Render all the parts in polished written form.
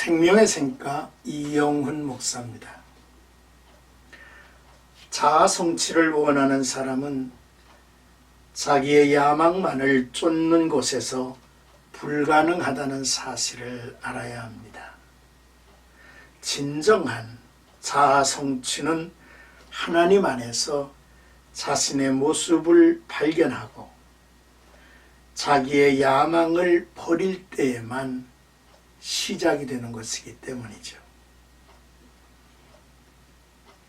생명의 생가 이영훈 목사입니다. 자아 성취를 원하는 사람은 자기의 야망만을 쫓는 곳에서 불가능하다는 사실을 알아야 합니다. 진정한 자아 성취는 하나님 안에서 자신의 모습을 발견하고 자기의 야망을 버릴 때에만 시작이 되는 것이기 때문이죠.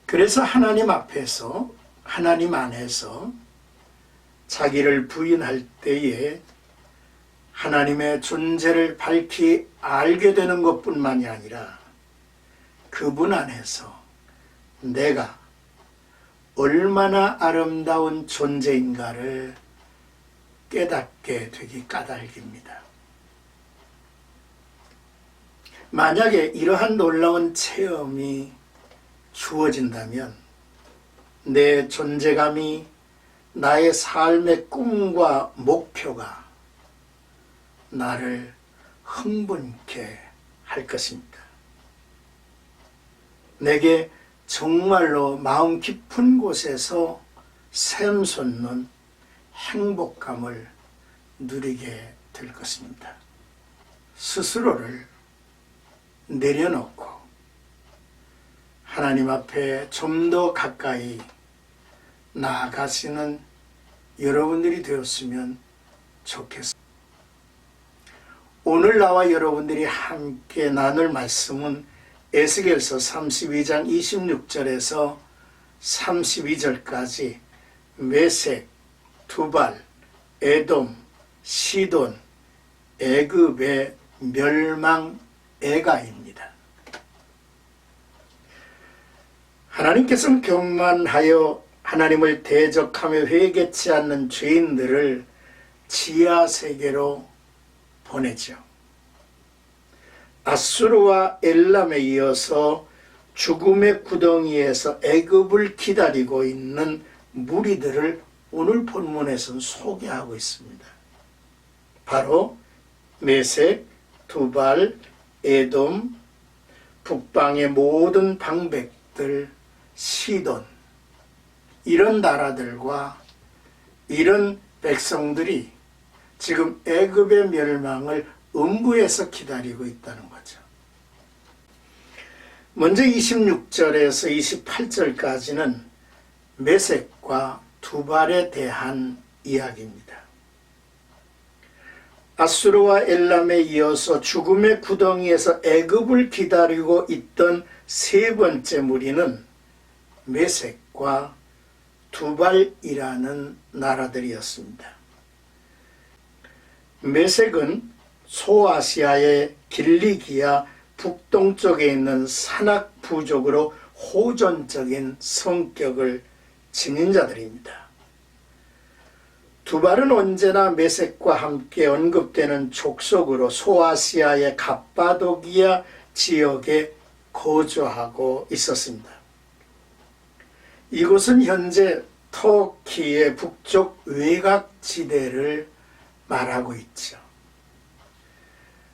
그래서 하나님 앞에서, 하나님 안에서 자기를 부인할 때에 하나님의 존재를 밝히 알게 되는 것뿐만이 아니라 그분 안에서 내가 얼마나 아름다운 존재인가를 깨닫게 되기 까닭입니다. 만약에 이러한 놀라운 체험이 주어진다면 내 존재감이 나의 삶의 꿈과 목표가 나를 흥분케 할 것입니다. 내게 정말로 마음 깊은 곳에서 샘솟는 행복감을 누리게 될 것입니다. 스스로를 내려놓고 하나님 앞에 좀 더 가까이 나아가시는 여러분들이 되었으면 좋겠습니다. 오늘 나와 여러분들이 함께 나눌 말씀은 에스겔서 32장 26절에서 32절까지 메색, 두발, 에돔, 시돈, 애굽의 멸망 애가입니다. 하나님께서는 교만하여 하나님을 대적하며 회개치 않는 죄인들을 지하세계로 보내죠. 아수르와 엘람에 이어서 죽음의 구덩이에서 애굽을 기다리고 있는 무리들을 오늘 본문에서는 소개하고 있습니다. 바로 메색, 두발, 에돔, 북방의 모든 방백들, 시돈, 이런 나라들과 이런 백성들이 지금 애굽의 멸망을 음부에서 기다리고 있다는 거죠. 먼저 26절에서 28절까지는 메색과 두발에 대한 이야기입니다. 아수르와 엘람에 이어서 죽음의 구덩이에서 애굽을 기다리고 있던 세 번째 무리는 메색과 두발이라는 나라들이었습니다. 메색은 소아시아의 길리기아 북동쪽에 있는 산악 부족으로 호전적인 성격을 지닌 자들입니다. 두발은 언제나 메색과 함께 언급되는 족속으로 소아시아의 갑바도기아 지역에 거주하고 있었습니다. 이곳은 현재 터키의 북쪽 외곽지대를 말하고 있죠.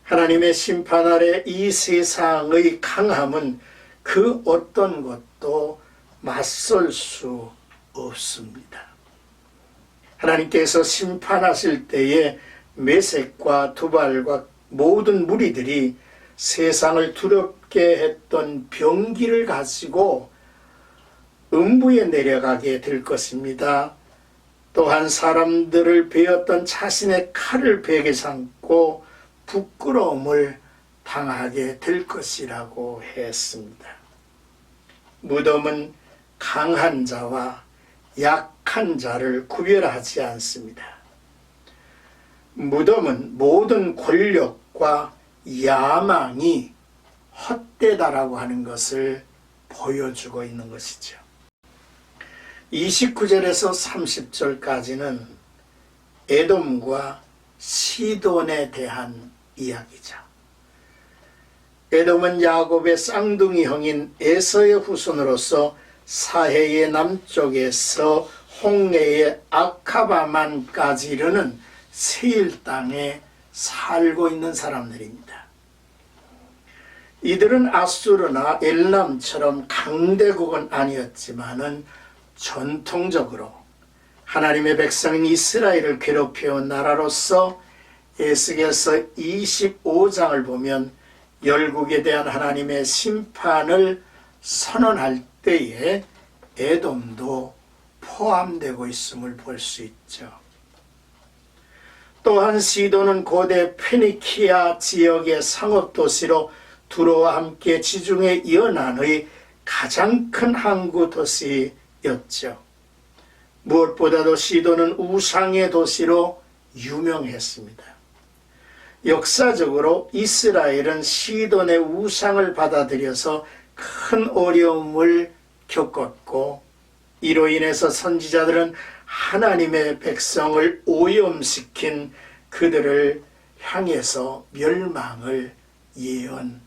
하나님의 심판 아래 이 세상의 강함은 그 어떤 것도 맞설 수 없습니다. 하나님께서 심판하실 때에 메색과 두발과 모든 무리들이 세상을 두렵게 했던 병기를 가지고 음부에 내려가게 될 것입니다. 또한 사람들을 베었던 자신의 칼을 베개 삼고 부끄러움을 당하게 될 것이라고 했습니다. 무덤은 강한 자와 약한 자를 구별하지 않습니다. 무덤은 모든 권력과 야망이 헛되다라고 하는 것을 보여주고 있는 것이죠. 29절에서 30절까지는 에돔과 시돈에 대한 이야기죠. 에돔은 야곱의 쌍둥이 형인 에서의 후손으로서 사해의 남쪽에서 홍해의 아카바만까지 이르는 세일 땅에 살고 있는 사람들입니다. 이들은 아수르나 엘람처럼 강대국은 아니었지만은 전통적으로 하나님의 백성인 이스라엘을 괴롭혀온 나라로서 에스겔서 25장을 보면 열국에 대한 하나님의 심판을 선언할 때에 에돔도 포함되고 있음을 볼 수 있죠. 또한 시돈은 고대 페니키아 지역의 상업도시로 두로와 함께 지중해 연안의 가장 큰 항구 도시였죠. 무엇보다도 시돈은 우상의 도시로 유명했습니다. 역사적으로 이스라엘은 시돈의 우상을 받아들여서 큰 어려움을 겪었고, 이로 인해서 선지자들은 하나님의 백성을 오염시킨 그들을 향해서 멸망을 예언했습니다.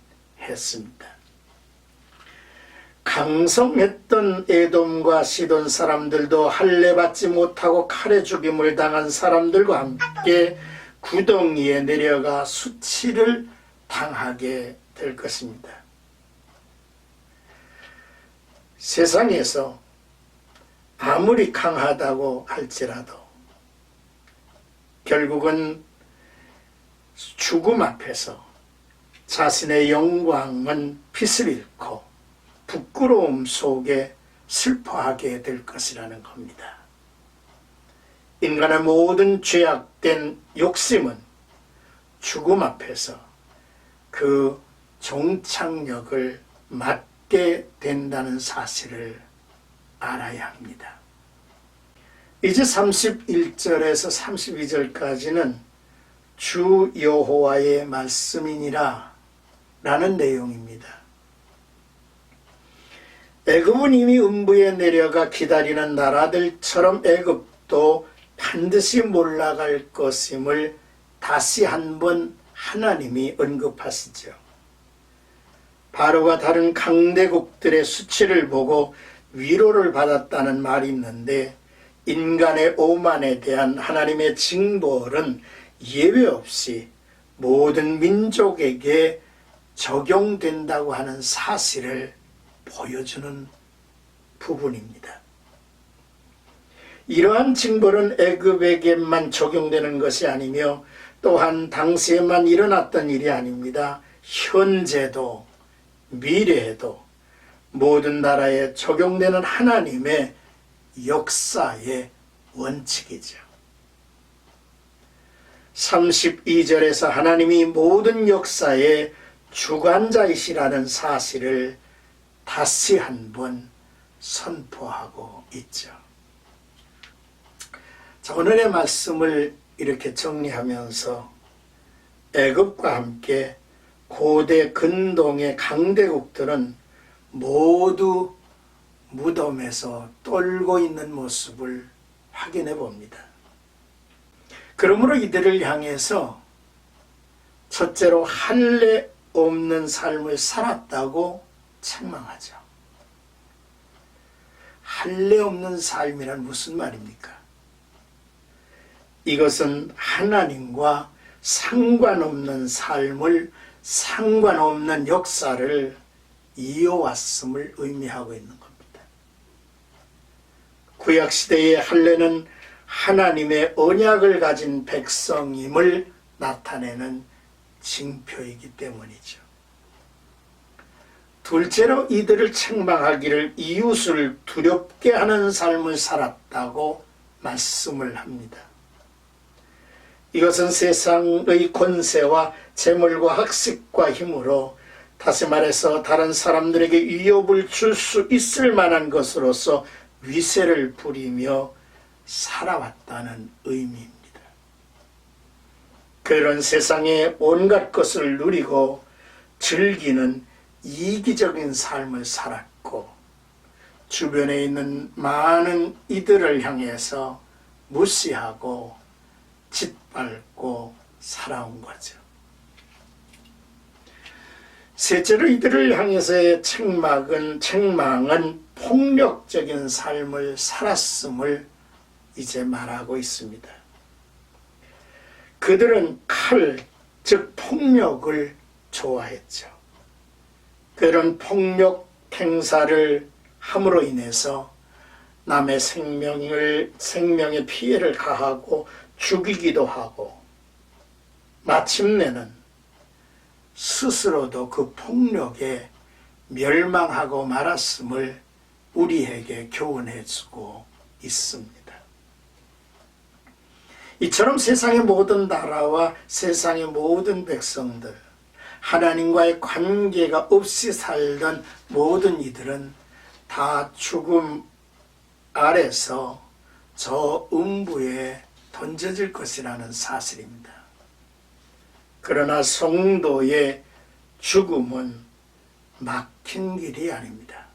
강성했던 에돔과 시돈 사람들도 할례받지 못하고 칼에 죽임을 당한 사람들과 함께 구덩이에 내려가 수치를 당하게 될 것입니다. 세상에서 아무리 강하다고 할지라도 결국은 죽음 앞에서 자신의 영광은 빛을 잃고 부끄러움 속에 슬퍼하게 될 것이라는 겁니다. 인간의 모든 죄악된 욕심은 죽음 앞에서 그 종착역을 맞게 된다는 사실을 알아야 합니다. 이제 31절에서 32절까지는 주 여호와의 말씀이니라 라는 내용입니다. 애굽은 이미 음부에 내려가 기다리는 나라들처럼 애굽도 반드시 몰락할 것임을 다시 한번 하나님이 언급하시죠. 바로가 다른 강대국들의 수치를 보고 위로를 받았다는 말이 있는데, 인간의 오만에 대한 하나님의 징벌은 예외 없이 모든 민족에게 적용된다고 하는 사실을 보여주는 부분입니다. 이러한 징벌은 애굽에게만 적용되는 것이 아니며 또한 당시에만 일어났던 일이 아닙니다. 현재도 미래에도 모든 나라에 적용되는 하나님의 역사의 원칙이죠. 32절에서 하나님이 모든 역사의 주관자이시라는 사실을 다시 한번 선포하고 있죠. 자, 오늘의 말씀을 이렇게 정리하면서 애굽과 함께 고대 근동의 강대국들은 모두 무덤에서 떨고 있는 모습을 확인해 봅니다. 그러므로 이들을 향해서 첫째로 할례 없는 삶을 살았다고 책망하죠. 할례 없는 삶이란 무슨 말입니까? 이것은 하나님과 상관없는 삶을, 상관없는 역사를 이어왔음을 의미하고 있는 겁니다. 구약시대의 할례는 하나님의 언약을 가진 백성임을 나타내는 징표이기 때문이죠. 둘째로 이들을 책망하기를 이웃을 두렵게 하는 삶을 살았다고 말씀을 합니다. 이것은 세상의 권세와 재물과 학식과 힘으로, 다시 말해서 다른 사람들에게 위협을 줄 수 있을 만한 것으로서 위세를 부리며 살아왔다는 의미입니다. 그런 세상의 온갖 것을 누리고 즐기는 이기적인 삶을 살았고, 주변에 있는 많은 이들을 향해서 무시하고 짓밟고 살아온 거죠. 셋째로 이들을 향해서의 책망은 폭력적인 삶을 살았음을 이제 말하고 있습니다. 그들은 칼, 즉 폭력을 좋아했죠. 그런 폭력 행사를 함으로 인해서 남의 생명에 피해를 가하고 죽이기도 하고 마침내는 스스로도 그 폭력에 멸망하고 말았음을 우리에게 교훈해주고 있습니다. 이처럼 세상의 모든 나라와 세상의 모든 백성들, 하나님과의 관계가 없이 살던 모든 이들은 다 죽음 아래서 저 음부에 던져질 것이라는 사실입니다. 그러나 성도의 죽음은 막힌 길이 아닙니다.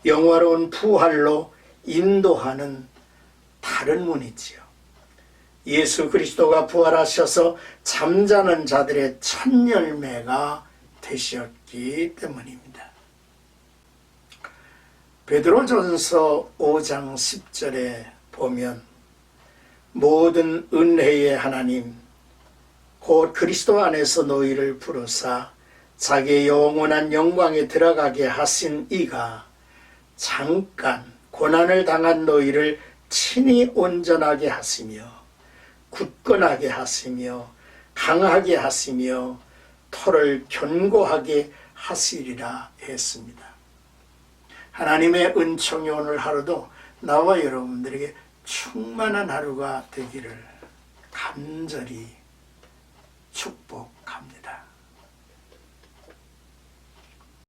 영화로운 부활로 인도하는 다른 문이지요. 예수 그리스도가 부활하셔서 잠자는 자들의 첫 열매가 되셨기 때문입니다. 베드로전서 5장 10절에 보면 모든 은혜의 하나님 곧 그리스도 안에서 너희를 부르사 자기의 영원한 영광에 들어가게 하신 이가 잠깐 고난을 당한 너희를 친히 온전하게 하시며 굳건하게 하시며 강하게 하시며 터를 견고하게 하시리라 했습니다. 하나님의 은총이 오늘 하루도 나와 여러분들에게 충만한 하루가 되기를 간절히 축복합니다.